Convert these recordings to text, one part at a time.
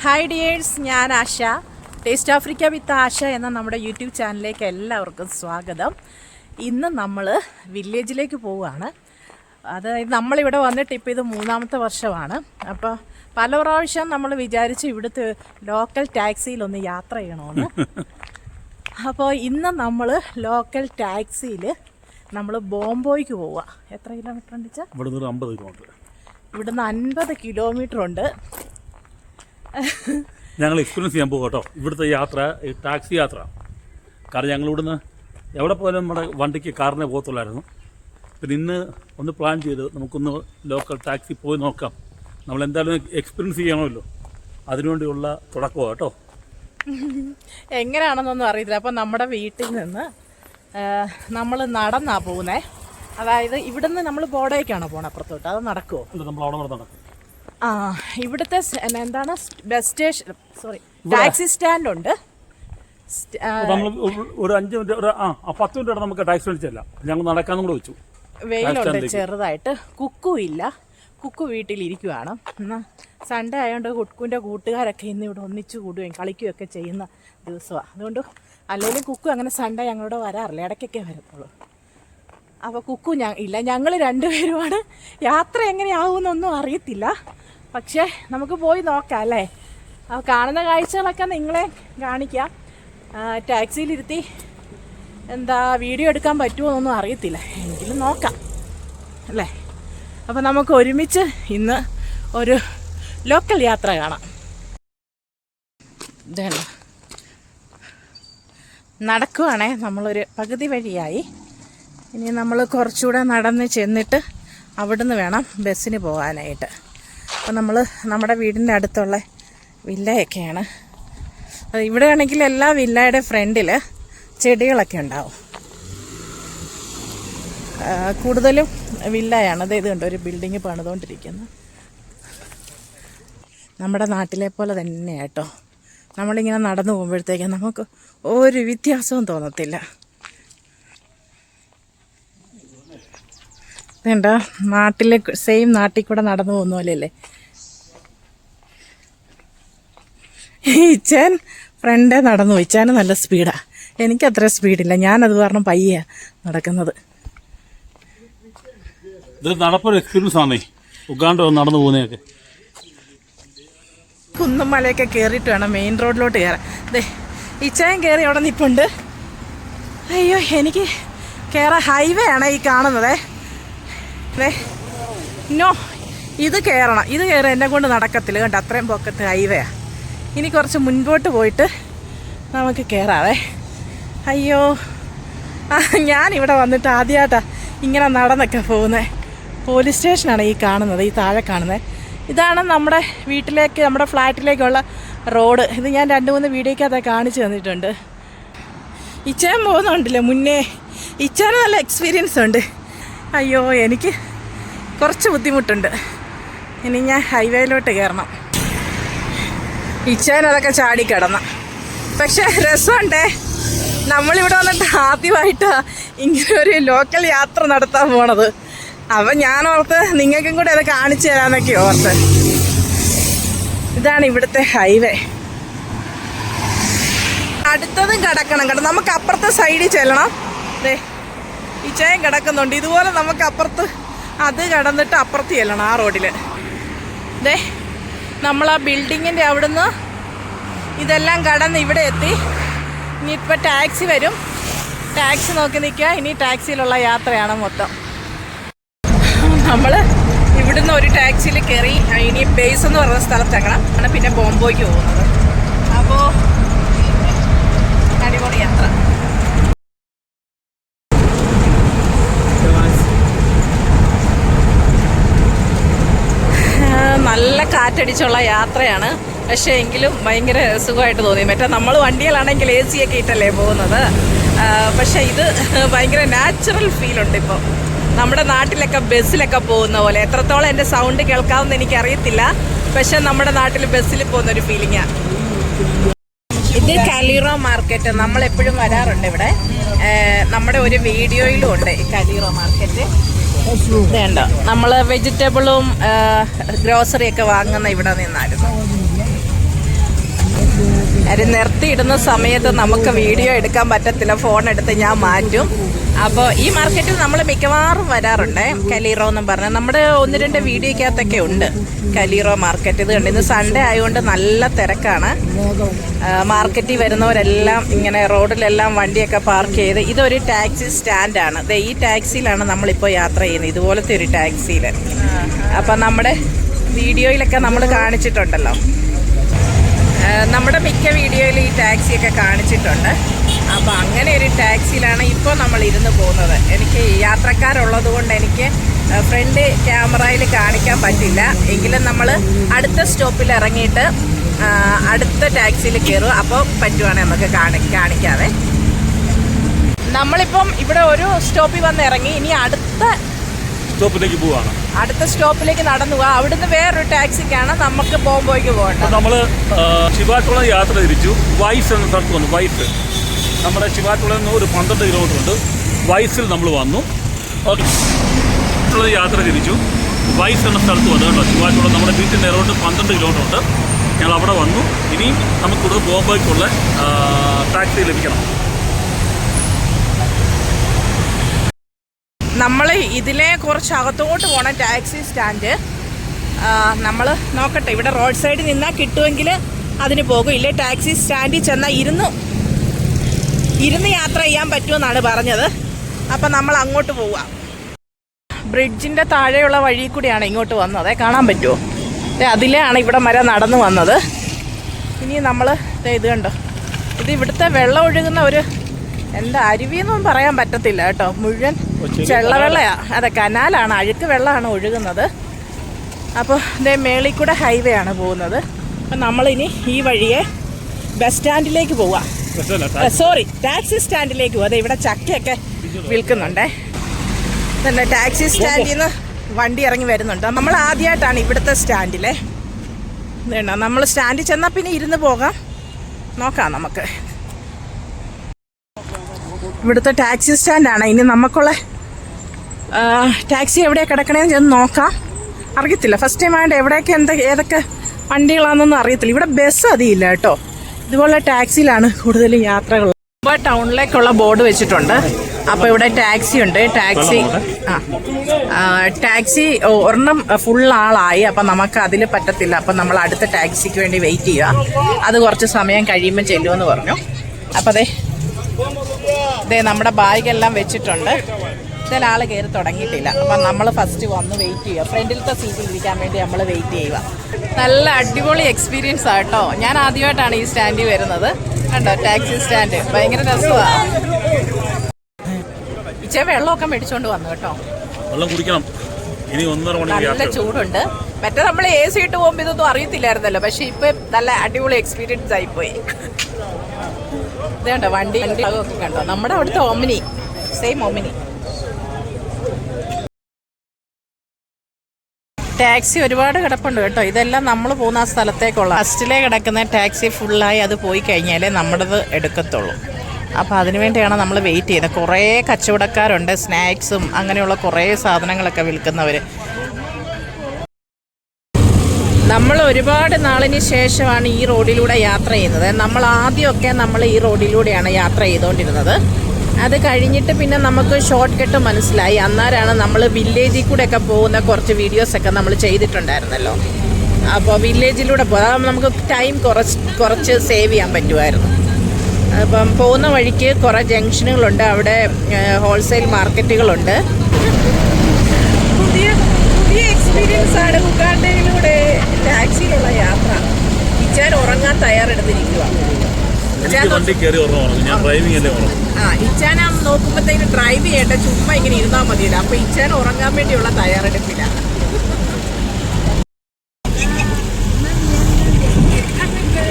Hi dears, ഞാൻ ആശ. Taste Africa വിത്ത് ആശ എന്ന നമ്മുടെ യൂട്യൂബ് ചാനലിലേക്ക് എല്ലാവർക്കും സ്വാഗതം. ഇന്ന് നമ്മൾ വില്ലേജിലേക്ക് പോവുകയാണ്. അതായത് നമ്മളിവിടെ വന്നിട്ട് ഇപ്പോൾ ഇത് 3-ാമത്തെ വർഷമാണ്. അപ്പോൾ പല പ്രാവശ്യം നമ്മൾ വിചാരിച്ചു ഇവിടുത്തെ ലോക്കൽ ടാക്സിയിലൊന്ന് യാത്ര ചെയ്യണമെന്ന്. അപ്പോൾ ഇന്ന് നമ്മൾ ലോക്കൽ ടാക്സിയിൽ നമ്മൾ ബോംബോയ്ക്ക് പോവുക. എത്ര കിലോമീറ്റർ ഉണ്ട് വെച്ചാൽ? ഇവിടുന്ന് 50 കിലോമീറ്റർ. ഇവിടുന്ന് 50 കിലോമീറ്റർ ഉണ്ട്. ഞങ്ങൾ എക്സ്പീരിയൻസ് ചെയ്യാൻ പോകും കേട്ടോ ഇവിടുത്തെ യാത്ര, ടാക്സി യാത്ര. കാരണം ഞങ്ങൾ ഇവിടുന്ന് എവിടെ പോയാലും നമ്മുടെ വണ്ടിക്ക് കാറിനെ പോകത്തുള്ളായിരുന്നു. പിന്നെ ഇന്ന് ഒന്ന് പ്ലാൻ ചെയ്ത് നമുക്കൊന്ന് ലോക്കൽ ടാക്സി പോയി നോക്കാം. നമ്മളെന്തായാലും എക്സ്പീരിയൻസ് ചെയ്യണമല്ലോ, അതിനുവേണ്ടിയുള്ള തുടക്കമാണ് കേട്ടോ. എങ്ങനെയാണെന്നൊന്നും അറിയത്തില്ല. അപ്പം നമ്മുടെ വീട്ടിൽ നിന്ന് നമ്മൾ നടന്നാ പോകുന്നത്. അതായത് ഇവിടുന്ന് നമ്മൾ ബോർഡേക്കാണോ പോകണം അപ്പുറത്തോട്ട്? അത് നടക്കുമോ? നമ്മൾ അവിടെ നടക്കും. ഇവിടുത്തെ എന്താണ് ബസ് സ്റ്റേഷൻ, ടാക്സി സ്റ്റാൻഡ് ഉണ്ട്. നമ്മൾ ഒരു 5 മിനിറ്റ് 10 മിനിറ്റ് നമുക്ക് ടാക്സി വിളിച്ചല്ല, ഞങ്ങൾ നടക്കാനും കൂടെ വെച്ചു. വെയിലുണ്ട് ചെറുതായിട്ട്. കുക്കും ഇല്ല, കുക്കു വീട്ടിലിരിക്കുവാണ്. എന്നാൽ സൺഡേ ആയതുകൊണ്ട് കുക്കുവിൻ്റെ കൂട്ടുകാരൊക്കെ ഇന്ന് ഇവിടെ ഒന്നിച്ചു കൂടുകയും കളിക്കുകയൊക്കെ ചെയ്യുന്ന ദിവസമാണ്. അതുകൊണ്ട് അല്ലെങ്കിൽ കുക്കു അങ്ങനെ സൺഡേ ഞങ്ങളോട് വരാറില്ല, ഇടയ്ക്കൊക്കെ വരത്തുള്ളൂ. അപ്പോൾ കുക്കു ഇല്ല, ഞങ്ങൾ രണ്ടുപേരുമാണ്. യാത്ര എങ്ങനെയാവുമെന്നൊന്നും അറിയത്തില്ല, പക്ഷേ നമുക്ക് പോയി നോക്കാം അല്ലേ. അപ്പോൾ കാണുന്ന കാഴ്ചകളൊക്കെ നിങ്ങളെ കാണിക്കാം. ടാക്സിയിലിരുത്തി വീഡിയോ എടുക്കാൻ പറ്റുമോ എന്നൊന്നും അറിയത്തില്ല, എങ്കിലും നോക്കാം അല്ലേ. അപ്പോൾ നമുക്ക് ഒരുമിച്ച് ഇന്ന് ഒരു ലോക്കൽ യാത്ര കാണാം. ഇതാണ് നടക്കുവാണേ, നമ്മളൊരു പകുതി വഴിയായി. ഇനി നമ്മൾ കുറച്ചുകൂടെ നടന്ന് ചെന്നിട്ട് അവിടുന്ന് വേണം ബസ്സിന് പോകാനായിട്ട്. അപ്പോൾ നമ്മൾ നമ്മുടെ വീടിൻ്റെ അടുത്തുള്ള വില്ലയൊക്കെയാണ്. അത് ഇവിടെ ആണെങ്കിൽ എല്ലാ വില്ലയുടെ ഫ്രണ്ടിൽ ചെടികളൊക്കെ ഉണ്ടാവും. കൂടുതലും വില്ലയാണ്. അത് ഇത് കണ്ടോ, ഒരു ബിൽഡിങ് പണിതുകൊണ്ടിരിക്കുന്നു. നമ്മുടെ നാട്ടിലെ പോലെ തന്നെയാണ് കേട്ടോ. നമ്മളിങ്ങനെ നടന്നു പോകുമ്പോഴത്തേക്കും നമുക്ക് ഒരു വ്യത്യാസവും തോന്നത്തില്ല. ഇതുണ്ടോ, നാട്ടിലെ സെയിം നാട്ടിൽ കൂടെ നടന്നു പോകുന്ന പോലെയല്ലേ. ഇച്ചാൻ ഫ്രണ്ടേ നടന്നു. ഇച്ചാന് നല്ല സ്പീഡാണ്, എനിക്കത്ര സ്പീഡില്ല. ഞാനത് കാരണം പയ്യ നടക്കുന്നത്. നടപ്പൊരു എക്സ്പീരിയൻസ് ആണ് ഉഗാണ്ട നടന്നു പോകുന്നതൊക്കെ. കുന്നും മലയൊക്കെ കയറിയിട്ട് വേണം മെയിൻ റോഡിലോട്ട് കയറാൻ. അതെ, ഇച്ചാൻ കയറി അവിടെ നിൽപ്പുണ്ട്. അയ്യോ, എനിക്ക് കയറാൻ ഹൈവേ ആണ് ഈ കാണുന്നത്. അതെ, നോ, ഇത് കയറണം. ഇത് കയറാൻ എന്നെ കൊണ്ട് നടക്കത്തില്ല കേട്ടോ, അത്രയും പൊക്കത്ത് ഹൈവേയാണ്. ഇനി കുറച്ച് മുൻപോട്ട് പോയിട്ട് നമുക്ക് കയറാവേ. അയ്യോ, ഞാനിവിടെ വന്നിട്ട് ആദ്യമായിട്ടാണ് ഇങ്ങനെ നടന്നൊക്കെ പോകുന്നത്. പോലീസ് സ്റ്റേഷനാണ് ഈ കാണുന്നത്, ഈ താഴെ കാണുന്നത്. ഇതാണ് നമ്മുടെ വീട്ടിലേക്ക്, നമ്മുടെ ഫ്ലാറ്റിലേക്കുള്ള റോഡ്. ഇത് ഞാൻ 2-3 വീഡിയോക്കകത്ത് കാണിച്ചു തന്നിട്ടുണ്ട്. ഇച്ചാൻ പോകുന്നുണ്ടല്ലോ മുന്നേ. ഇച്ചാന് നല്ല എക്സ്പീരിയൻസ് ഉണ്ട്. അയ്യോ, എനിക്ക് കുറച്ച് ബുദ്ധിമുട്ടുണ്ട്. ഇനി ഞാൻ ഹൈവേയിലോട്ട് കയറണം. ഇച്ചാൻ അതൊക്കെ ചാടിക്കിടന്ന. പക്ഷെ രസമുണ്ടേ, നമ്മളിവിടെ വന്നിട്ട് ആദ്യമായിട്ടാണ് ഇങ്ങനെ ഒരു ലോക്കൽ യാത്ര നടത്താൻ പോണത്. അപ്പം ഞാനോർത്ത് നിങ്ങൾക്കും കൂടെ അത് കാണിച്ചു തരാമെന്നൊക്കെ ഓർത്ത്. ഇതാണ് ഇവിടുത്തെ ഹൈവേ. അടുത്തതും കിടക്കണം കേട്ടോ, നമുക്ക് അപ്പുറത്തെ സൈഡിൽ ചെല്ലണം. അതെ, ഈ ചായം കിടക്കുന്നുണ്ട്. ഇതുപോലെ നമുക്ക് അപ്പുറത്ത് അത് കടന്നിട്ട് അപ്പുറത്ത് ചെല്ലണം ആ റോഡിൽ. അതെ, നമ്മൾ ആ ബിൽഡിങ്ങിൻ്റെ അവിടുന്ന് ഇതെല്ലാം കടന്ന് ഇവിടെ എത്തി. ഇനിയിപ്പോൾ ടാക്സി വരും, ടാക്സി നോക്കി നിൽക്കുക. ഇനി ടാക്സിയിലുള്ള യാത്രയാണ് മൊത്തം. നമ്മൾ ഇവിടുന്ന് ഒരു ടാക്സിയിൽ കയറി ഇനി ബേസ് എന്ന് പറഞ്ഞ സ്ഥലത്തെക്കണം, ആണ് പിന്നെ ബോംബോയ്ക്ക് പോകുന്നത്. അപ്പോൾ അടിപൊളി യാത്ര. നല്ല കാറ്റടിച്ചുള്ള യാത്രയാണ്. പക്ഷേ എങ്കിലും ഭയങ്കര സുഖമായിട്ട് തോന്നി. മറ്റേ നമ്മൾ വണ്ടിയിലാണെങ്കിൽ AC ഒക്കെ ഇട്ടല്ലേ പോകുന്നത്. പക്ഷേ ഇത് ഭയങ്കര നാച്ചുറൽ ഫീലുണ്ട്. ഇപ്പോൾ നമ്മുടെ നാട്ടിലൊക്കെ ബസ്സിലൊക്കെ പോകുന്ന പോലെ. എത്രത്തോളം എൻ്റെ സൗണ്ട് കേൾക്കാമെന്ന് എനിക്കറിയത്തില്ല, പക്ഷെ നമ്മുടെ നാട്ടിൽ ബസ്സിൽ പോകുന്നൊരു ഫീലിങ്ങാണ്. ഇത് കലീറോ മാർക്കറ്റ്. നമ്മളെപ്പോഴും വരാറുണ്ട് ഇവിടെ. നമ്മുടെ ഒരു വീഡിയോയിലും ഉണ്ട് ഈ കലീറോ മാർക്കറ്റ്. ഇതുണ്ടോ, നമ്മൾ വെജിറ്റബിളും ഗ്രോസറിയൊക്കെ വാങ്ങുന്ന ഇവിടെ നിന്നായിരുന്നു. അത് നിർത്തിയിടുന്ന സമയത്ത് നമുക്ക് വീഡിയോ എടുക്കാൻ പറ്റത്തില്ല, ഫോൺ എടുത്ത് ഞാൻ മാറ്റും. അപ്പോൾ ഈ മാർക്കറ്റിൽ നമ്മൾ മിക്കവാറും വരാറുണ്ട്. കലീറോ എന്നും പറഞ്ഞാൽ നമ്മുടെ 1-2 വീഡിയോയ്ക്കകത്തൊക്കെ ഉണ്ട് കലീറോ മാർക്കറ്റ്. ഇത് കണ്ട് ഇന്ന് സൺഡേ ആയതുകൊണ്ട് നല്ല തിരക്കാണ്. മാർക്കറ്റിൽ വരുന്നവരെല്ലാം ഇങ്ങനെ റോഡിലെല്ലാം വണ്ടിയൊക്കെ പാർക്ക് ചെയ്ത്, ഇതൊരു ടാക്സി സ്റ്റാൻഡാണ്. ഈ ടാക്സിയിലാണ് നമ്മളിപ്പോൾ യാത്ര ചെയ്യുന്നത്, ഇതുപോലത്തെ ഒരു ടാക്സിയിൽ. അപ്പം നമ്മുടെ വീഡിയോയിലൊക്കെ നമ്മൾ കാണിച്ചിട്ടുണ്ടല്ലോ, നമ്മുടെ മിക്ക വീഡിയോയിൽ ഈ ടാക്സിയൊക്കെ കാണിച്ചിട്ടുണ്ട്. അപ്പോൾ അങ്ങനെ ഒരു ടാക്സിയിലാണ് ഇപ്പോൾ നമ്മൾ ഇരുന്ന് പോകുന്നത്. എനിക്ക് യാത്രക്കാരുള്ളത് കൊണ്ട് എനിക്ക് ഫ്രണ്ട് ക്യാമറയിൽ കാണിക്കാൻ പറ്റില്ല. എങ്കിലും നമ്മൾ അടുത്ത സ്റ്റോപ്പിൽ ഇറങ്ങിയിട്ട് അടുത്ത ടാക്സിയിൽ കയറും. അപ്പോൾ പറ്റുവാണെങ്കിൽ നമുക്ക് കാണിക്കാവേ. നമ്മളിപ്പം ഇവിടെ ഒരു സ്റ്റോപ്പിൽ വന്ന് ഇറങ്ങി, ഇനി അടുത്ത സ്റ്റോപ്പിലേക്ക് പോവാണ്. അടുത്ത സ്റ്റോപ്പിലേക്ക് നടന്നു പോവാം. അവിടുന്ന് വേറൊരു ടാക്സിക്കാണ് നമുക്ക് പോകുമ്പോഴേക്ക് പോകേണ്ടത്. നമ്മൾ ശിവാറ്റുളം യാത്ര തിരിച്ചു. വൈസ് എന്ന സ്ഥലത്ത് വന്നു. വൈസ് നമ്മുടെ ശിവാറ്റുളം നിന്ന് ഒരു 12 കിലോമീറ്റർ ഉണ്ട്. വൈസിൽ നമ്മൾ വന്നു. യാത്ര തിരിച്ചു. വൈസ് എന്ന സ്ഥലത്ത് വന്നു കേട്ടോ. ശിവാറ്റുളം നമ്മുടെ വീട്ടിൻ്റെ നേരോട്ട് 12 കിലോമീറ്റർ ഉണ്ട്. ഞങ്ങൾ അവിടെ വന്നു. ഇനിയും നമുക്കിവിടെ പോകുമ്പോഴേക്കുള്ള ടാക്സി ലഭിക്കണം. നമ്മൾ ഇതിലെ കുറച്ച് അകത്തോട്ട് പോകണം ടാക്സി സ്റ്റാൻഡ്. നമ്മൾ നോക്കട്ടെ, ഇവിടെ റോഡ് സൈഡിൽ നിന്നാൽ കിട്ടുമെങ്കിൽ അതിന് പോകും. ഇല്ലേ ടാക്സി സ്റ്റാൻഡിൽ ചെന്നാൽ ഇരുന്ന് യാത്ര ചെയ്യാൻ പറ്റുമെന്നാണ് പറഞ്ഞത്. അപ്പം നമ്മൾ അങ്ങോട്ട് പോവാം. ബ്രിഡ്ജിൻ്റെ താഴെയുള്ള വഴി കൂടിയാണ് ഇങ്ങോട്ട് വന്നത്. കാണാൻ പറ്റുമോ? അതിലാണ് ഇവിടെ വരെ നടന്നു വന്നത്. ഇനി നമ്മൾ ഇത് കണ്ടോ, ഇത് ഇവിടുത്തെ വെള്ളം ഒഴുകുന്ന ഒരു എന്താ അരുവിയെന്നൊന്നും പറയാൻ പറ്റത്തില്ല കേട്ടോ. മുഴുവൻ ചെള്ളവെള്ളയാണ്. അതെ, കനാലാണ്, അഴുക്ക് വെള്ളമാണ് ഒഴുകുന്നത്. അപ്പോൾ ഇതേ മേളിൽ കൂടെ ഹൈവേ ആണ് പോകുന്നത്. അപ്പം നമ്മളിനി ഈ വഴിയെ ബസ് സ്റ്റാൻഡിലേക്ക് പോവാം. സോറി, ടാക്സി സ്റ്റാൻഡിലേക്ക് പോവാം. അതെ, ഇവിടെ ചക്കയൊക്കെ വിൽക്കുന്നുണ്ടേ. തന്നെ ടാക്സി സ്റ്റാൻഡിൽ നിന്ന് വണ്ടി ഇറങ്ങി വരുന്നുണ്ട്. നമ്മൾ ആദ്യമായിട്ടാണ് ഇവിടുത്തെ സ്റ്റാൻഡിലെ. ഇതുണ്ടോ, നമ്മൾ സ്റ്റാൻഡിൽ ചെന്നാൽ പിന്നെ ഇരുന്ന് പോകാം. നോക്കാം നമുക്ക്. ഇവിടുത്തെ ടാക്സി സ്റ്റാൻഡാണ്. ഇനി നമുക്കുള്ള ടാക്സി എവിടെയാണ് കിടക്കണേന്ന് ചെന്ന് നോക്കാം. അറിയത്തില്ല, ഫസ്റ്റ് ടൈം ആയിട്ട് എവിടെയൊക്കെ ഏതൊക്കെ വണ്ടികളാണെന്നൊന്നും അറിയത്തില്ല. ഇവിടെ ബസ് അധികമില്ല കേട്ടോ. ഇതുപോലെ ടാക്സിയിലാണ് കൂടുതലും യാത്രകൾ. ഇപ്പോൾ ടൗണിലേക്കുള്ള ബോർഡ് വെച്ചിട്ടുണ്ട്. അപ്പോൾ ഇവിടെ ടാക്സി ഉണ്ട്. ടാക്സി ഒരെണ്ണം ഫുൾ ആളായി. അപ്പം നമുക്ക് അതിൽ പറ്റത്തില്ല. അപ്പം നമ്മൾ അടുത്ത ടാക്സിക്ക് വേണ്ടി വെയിറ്റ് ചെയ്യുക. അത് കുറച്ച് സമയം കഴിയുമ്പോൾ ചെല്ലുമെന്ന് പറഞ്ഞു. അപ്പം അതെ നമ്മുടെ ബാഗെല്ലാം വെച്ചിട്ടുണ്ട്. ചില ആൾ കയറി തുടങ്ങിയിട്ടില്ല. അപ്പം നമ്മൾ ഫസ്റ്റ് വന്ന് വെയിറ്റ് ചെയ്യുക. ഫ്രണ്ടിലത്തെ സീറ്റിൽ ഇരിക്കാൻ വേണ്ടി നമ്മൾ വെയിറ്റ് ചെയ്യുക. നല്ല അടിപൊളി എക്സ്പീരിയൻസ് ആട്ടോ. ഞാൻ ആദ്യമായിട്ടാണ് ഈ സ്റ്റാൻഡിൽ വരുന്നത്. കണ്ടോ, ടാക്സി സ്റ്റാൻഡ് ഭയങ്കര രസമാണ്. ഇച്ചേ വെള്ളമൊക്കെ മേടിച്ചോണ്ട് വന്നു കേട്ടോ. വെള്ളം കുടിക്കണം. ഇനി 1.5 മണിക്കൂർ നല്ല ചൂടുണ്ട്. മറ്റേ നമ്മൾ AC ഇട്ട് പോകുമ്പോൾ ഇതൊന്നും അറിയത്തില്ലായിരുന്നല്ലോ. പക്ഷെ ഇപ്പൊ നല്ല അടിപൊളി എക്സ്പീരിയൻസ് ആയിപ്പോയി. ഇതേണ്ടോ വണ്ടി ഒക്കെ കണ്ടോ, നമ്മുടെ അവിടുത്തെ ഒമിനി, സെയിം ഒമിനി. ടാക്സി ഒരുപാട് കിടപ്പുണ്ട് കേട്ടോ. ഇതെല്ലാം നമ്മൾ പോകുന്ന ആ സ്ഥലത്തേക്കുള്ള ഫസ്റ്റിലേ കിടക്കുന്ന ടാക്സി ഫുള്ളായി അത് പോയി കഴിഞ്ഞാലേ നമ്മുടേത് എടുക്കത്തുള്ളൂ. അപ്പോൾ അതിനുവേണ്ടിയാണ് നമ്മൾ വെയിറ്റ് ചെയ്യുന്നത്. കുറേ കച്ചവടക്കാരുണ്ട്, സ്നാക്സും അങ്ങനെയുള്ള കുറേ സാധനങ്ങളൊക്കെ വിൽക്കുന്നവർ. നമ്മൾ ഒരുപാട് നാളിന് ശേഷമാണ് ഈ റോഡിലൂടെ യാത്ര ചെയ്യുന്നത്. നമ്മൾ ആദ്യമൊക്കെ ഈ റോഡിലൂടെയാണ് യാത്ര ചെയ്തുകൊണ്ടിരുന്നത്. അത് കഴിഞ്ഞിട്ട് പിന്നെ നമുക്ക് ഷോർട്ട് കട്ട് മനസ്സിലായി. അന്നേരമാണ് നമ്മൾ വില്ലേജിൽ കൂടെയൊക്കെ പോകുന്ന കുറച്ച് വീഡിയോസൊക്കെ നമ്മൾ ചെയ്തിട്ടുണ്ടായിരുന്നല്ലോ. അപ്പോൾ വില്ലേജിലൂടെ പോകാം, നമുക്ക് ടൈം കുറച്ച് സേവ് ചെയ്യാൻ പറ്റുമായിരുന്നു. അപ്പം പോകുന്ന വഴിക്ക് കുറേ ജംഗ്ഷനുകളുണ്ട്. അവിടെ ഹോൾസെയിൽ മാർക്കറ്റുകളുണ്ട്. പുതിയ എക്സ്പീരിയൻസ് ആണ് ഉഗാണ്ടയിലൂടെ ടാക്സിയിലുള്ള യാത്ര. ഇച്ചാൻ ഉറങ്ങാൻ തയ്യാറെടുത്തിരിക്കുക. ഇച്ചാൻ നോക്കുമ്പോഴത്തേക്ക് ഡ്രൈവ് ചെയ്യേണ്ട, ചുമ്മാ ഇങ്ങനെ ഇരുന്നാൽ മതിയല്ലോ. അപ്പൊ ഇച്ചാൻ ഉറങ്ങാൻ വേണ്ടിയുള്ള തയ്യാറെടുപ്പില്ല.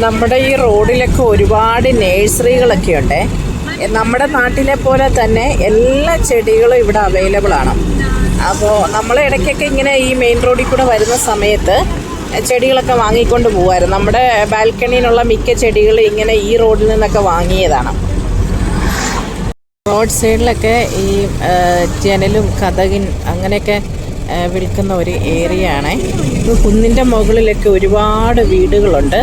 നമ്മുടെ ഈ റോഡിലൊക്കെ ഒരുപാട് നഴ്സറികളൊക്കെ ഉണ്ട്. നമ്മുടെ നാട്ടിലെ പോലെ തന്നെ എല്ലാ ചെടികളും ഇവിടെ അവൈലബിൾ ആണ്. അപ്പോൾ നമ്മൾ ഇടയ്ക്കൊക്കെ ഇങ്ങനെ ഈ മെയിൻ റോഡിൽ കൂടെ വരുന്ന സമയത്ത് ചെടികളൊക്കെ വാങ്ങിക്കൊണ്ട് പോകുമായിരുന്നു. നമ്മുടെ ബാൽക്കണിയിലുള്ള മിക്ക ചെടികൾ ഇങ്ങനെ ഈ റോഡിൽ നിന്നൊക്കെ വാങ്ങിയതാണ്. റോഡ് സൈഡിലൊക്കെ ഈ ജനലും കതകിൻ അങ്ങനെയൊക്കെ വിൽക്കുന്ന ഒരു ഏരിയ ആണ്. കുന്നിൻ്റെ മുകളിലൊക്കെ ഒരുപാട് വീടുകളുണ്ട്.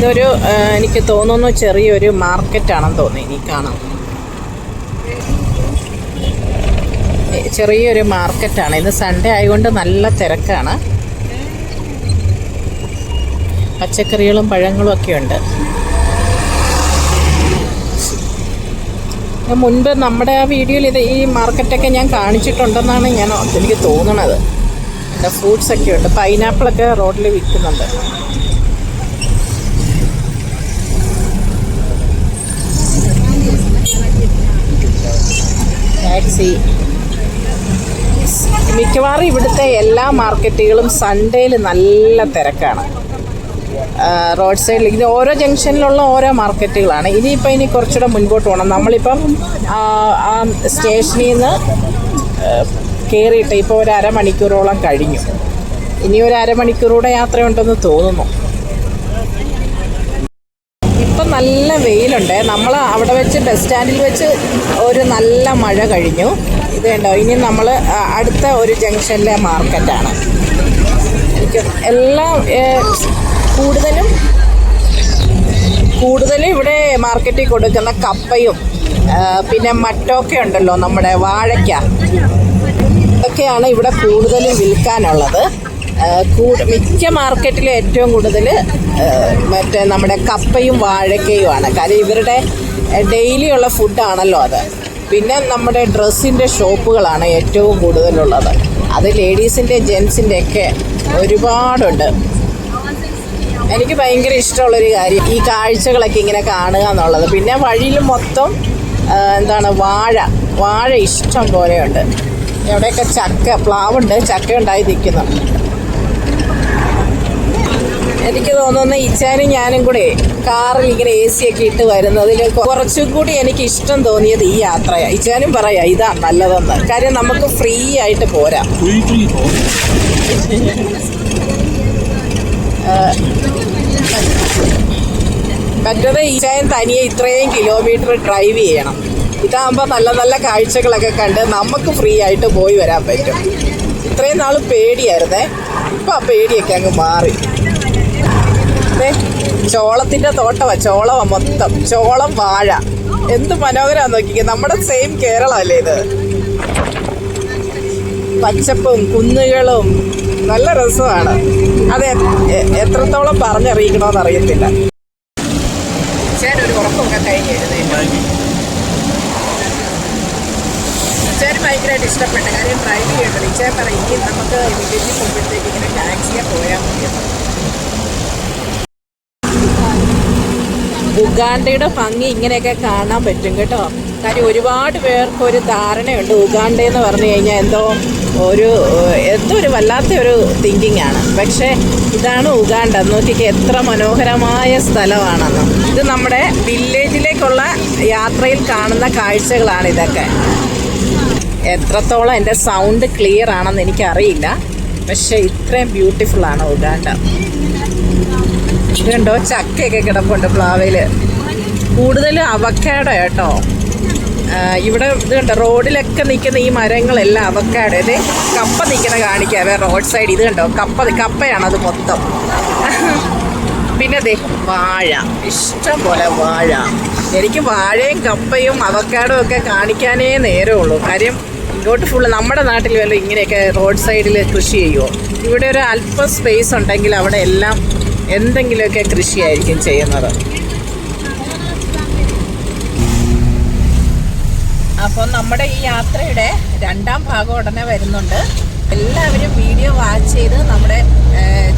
ഇതൊരു എനിക്ക് തോന്നുന്നു ചെറിയൊരു മാർക്കറ്റാണെന്ന് തോന്നി. ഇനി കാണാം, ചെറിയൊരു മാർക്കറ്റാണ്. ഇന്ന് സൺഡേ ആയതുകൊണ്ട് നല്ല തിരക്കാണ്. പച്ചക്കറികളും പഴങ്ങളും ഒക്കെ ഉണ്ട്. മുൻപ് നമ്മുടെ ആ വീഡിയോയിൽ ഈ മാർക്കറ്റൊക്കെ ഞാൻ കാണിച്ചിട്ടുണ്ടെന്നാണ് എനിക്ക് തോന്നണത്. പിന്നെ ഫ്രൂട്ട്സൊക്കെ ഉണ്ട്. പൈനാപ്പിളൊക്കെ റോഡിൽ വിൽക്കുന്നുണ്ട്. ടാക്സി. മിക്കവാറും ഇവിടുത്തെ എല്ലാ മാർക്കറ്റുകളും സൺഡേയിൽ നല്ല തിരക്കാണ്. റോഡ് സൈഡിൽ ഇത് ഓരോ ജംഗ്ഷനിലുള്ള ഓരോ മാർക്കറ്റുകളാണ്. ഇനി കുറച്ചുകൂടെ മുൻപോട്ട് പോകണം. നമ്മളിപ്പം ആ സ്റ്റേഷനിൽ നിന്ന് കയറിയിട്ട് ഇപ്പോൾ ഒരു അരമണിക്കൂറോളം കഴിഞ്ഞു. ഇനി ഒരു അരമണിക്കൂറൂടെ യാത്രയുണ്ടെന്ന് തോന്നുന്നു. ഇപ്പം നല്ല വെയിലുണ്ട്. നമ്മൾ അവിടെ വെച്ച് ബസ് സ്റ്റാൻഡിൽ വെച്ച് ഒരു നല്ല മഴ കഴിഞ്ഞു. ഇത് കണ്ടോ, ഇനി നമ്മൾ അടുത്ത ഒരു ജംഗ്ഷനിലെ മാർക്കറ്റാണ്. എല്ലാം കൂടുതലും ഇവിടെ മാർക്കറ്റിൽ കൊടുക്കുന്ന കപ്പയും പിന്നെ മറ്റൊക്കെ ഉണ്ടല്ലോ, നമ്മുടെ വാഴയ്ക്ക, ഇതൊക്കെയാണ് ഇവിടെ കൂടുതലും വിൽക്കാനുള്ളത്. മിക്ക മാർക്കറ്റിലും ഏറ്റവും കൂടുതൽ മറ്റേ നമ്മുടെ കപ്പയും വാഴയ്ക്കയുമാണ്. കാര്യം ഇവരുടെ ഡെയിലിയുള്ള ഫുഡാണല്ലോ അത്. പിന്നെ നമ്മുടെ ഡ്രസ്സിൻ്റെ ഷോപ്പുകളാണ് ഏറ്റവും കൂടുതലുള്ളത്. അത് ലേഡീസിൻ്റെ ജെൻസിൻ്റെ ഒക്കെ ഒരുപാടുണ്ട്. എനിക്ക് ഭയങ്കര ഇഷ്ടമുള്ളൊരു കാര്യം ഈ കാഴ്ചകളൊക്കെ ഇങ്ങനെ കാണുക എന്നുള്ളത്. പിന്നെ വഴിയിൽ മൊത്തം വാഴ ഇഷ്ടം പോലെയുണ്ട്. എവിടെയൊക്കെ പ്ലാവുണ്ട്, ചക്ക ഉണ്ടായി നിൽക്കുന്നു. എനിക്ക് തോന്നുന്നു ഇച്ചാനും ഞാനും കൂടെ കാറിൽ ഇങ്ങനെ AC ഒക്കെ ഇട്ട് വരുന്നതിൽ കുറച്ചും കൂടി എനിക്ക് ഇഷ്ടം തോന്നിയത് ഈ യാത്രയാണ്. ഇച്ചാനും പറയാം ഇതാ നല്ലതെന്ന്. കാര്യം നമുക്ക് ഫ്രീ ആയിട്ട് പോരാം. മറ്റത് ഇച്ചായൻ തനിയെ ഇത്രയും കിലോമീറ്റർ ഡ്രൈവ് ചെയ്യണം. ഇതാകുമ്പോൾ നല്ല നല്ല കാഴ്ചകളൊക്കെ കണ്ട് നമുക്ക് ഫ്രീ ആയിട്ട് പോയി വരാൻ പറ്റും. ഇത്രയും നാൾ പേടിയായിരുന്നേ, ഇപ്പം ആ പേടിയൊക്കെ അങ്ങ് മാറി. ചോളത്തിൻ്റെ തോട്ടമാണ്, മൊത്തം ചോളം, വാഴ. എന്ത് മനോഹരമാണെന്ന് നോക്കിക്കുക. നമ്മുടെ സെയിം കേരളമല്ലേ ഇത്. പച്ചപ്പും കുന്നുകളും നല്ല രസമാണ്. അത് എത്രത്തോളം പറഞ്ഞറിയിക്കണമെന്ന് അറിയത്തില്ല. ചേട്ടൻ ഉറക്കമൊക്കെ കഴിഞ്ഞിരുന്നേ. ചേട്ടൻ ഭയങ്കരമായിട്ട് ഇഷ്ടപ്പെട്ട കാര്യം ഡ്രൈവ് ചെയ്യേണ്ടത്. ചേട്ടൻ പറയും ഇനി നമുക്ക് വില്ലേജിൽ പോകുമ്പോഴത്തേക്ക് ഇങ്ങനെ ടാക്സിയെ പോയാൽ മതിയെന്ന്. ഉഗാണ്ടയുടെ ഭംഗി ഇങ്ങനെയൊക്കെ കാണാൻ പറ്റും കേട്ടോ. കാര്യം ഒരുപാട് പേർക്ക് ഒരു ധാരണയുണ്ട് ഉഗാണ്ടയെന്ന് പറഞ്ഞു കഴിഞ്ഞാൽ എന്തോ ഒരു വല്ലാത്ത ഒരു തിങ്കിങ് ആണ്. പക്ഷേ ഇതാണ് ഉഗാണ്ട. നോക്കിക്ക് എത്ര മനോഹരമായ സ്ഥലമാണെന്ന്. ഇത് നമ്മുടെ വില്ലേജിലേക്കുള്ള യാത്രയിൽ കാണുന്ന കാഴ്ചകളാണ് ഇതൊക്കെ. എത്രത്തോളം എൻ്റെ സൗണ്ട് ക്ലിയർ ആണെന്ന് എനിക്കറിയില്ല, പക്ഷേ ഇത്രയും ബ്യൂട്ടിഫുള്ളാണ് ഉഗാണ്ട. ഇത് കണ്ടോ, ചക്കയൊക്കെ കിടപ്പുണ്ട് പ്ലാവയിൽ. കൂടുതലും അവക്കാഡോ കേട്ടോ. ഇവിടെ ഇത് കണ്ടോ, റോഡിലൊക്കെ നിൽക്കുന്ന ഈ മരങ്ങളെല്ലാം അവക്കാഡോ. ഇത് കപ്പ നിൽക്കുന്ന കാണിക്കാവേ റോഡ് സൈഡ്. ഇത് കണ്ടോ, കപ്പയാണത് മൊത്തം. പിന്നെ ദേ വാഴ, ഇഷ്ടം പോലെ വാഴ. എനിക്ക് വാഴയും കപ്പയും അവക്കാഡോ ഒക്കെ കാണിക്കാനേ നേരമുള്ളൂ. കാര്യം ഇങ്ങോട്ട് ഫുള്ള് നമ്മുടെ നാട്ടിൽ വല്ല ഇങ്ങനെയൊക്കെ റോഡ് സൈഡിൽ കൃഷി ചെയ്യുമോ? ഇവിടെ ഒരു അല്പം സ്പേസ് ഉണ്ടെങ്കിൽ അവിടെ എല്ലാം എന്തെങ്കിലുമൊക്കെ കൃഷിയായിരിക്കും ചെയ്യുന്നത്. അപ്പോൾ നമ്മുടെ ഈ യാത്രയുടെ 2ാം ഭാഗം ഉടനെ വരുന്നുണ്ട്. എല്ലാവരും വീഡിയോ വാച്ച് ചെയ്ത് നമ്മുടെ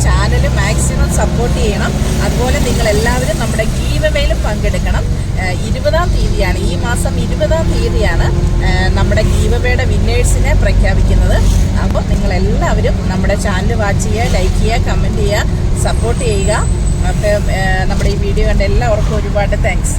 ചാനൽ മാക്സിമം സപ്പോർട്ട് ചെയ്യണം. അതുപോലെ നിങ്ങളെല്ലാവരും നമ്മുടെ ഗീവ് അവേയിലും പങ്കെടുക്കണം. 20-ാം തീയതിയാണ്, ഈ മാസം 20-ാം തീയതിയാണ് നമ്മുടെ ഗീവ് അവേയുടെ വിന്നേഴ്സിനെ പ്രഖ്യാപിക്കുന്നത്. അപ്പോൾ നിങ്ങളെല്ലാവരും നമ്മുടെ ചാനൽ വാച്ച് ചെയ്യുക, ലൈക്ക് ചെയ്യുക, കമൻറ്റ് ചെയ്യുക, സപ്പോർട്ട് ചെയ്യുക. അപ്പോൾ നമ്മുടെ ഈ വീഡിയോ കണ്ട എല്ലാവർക്കും ഒരുപാട് താങ്ക്സ്.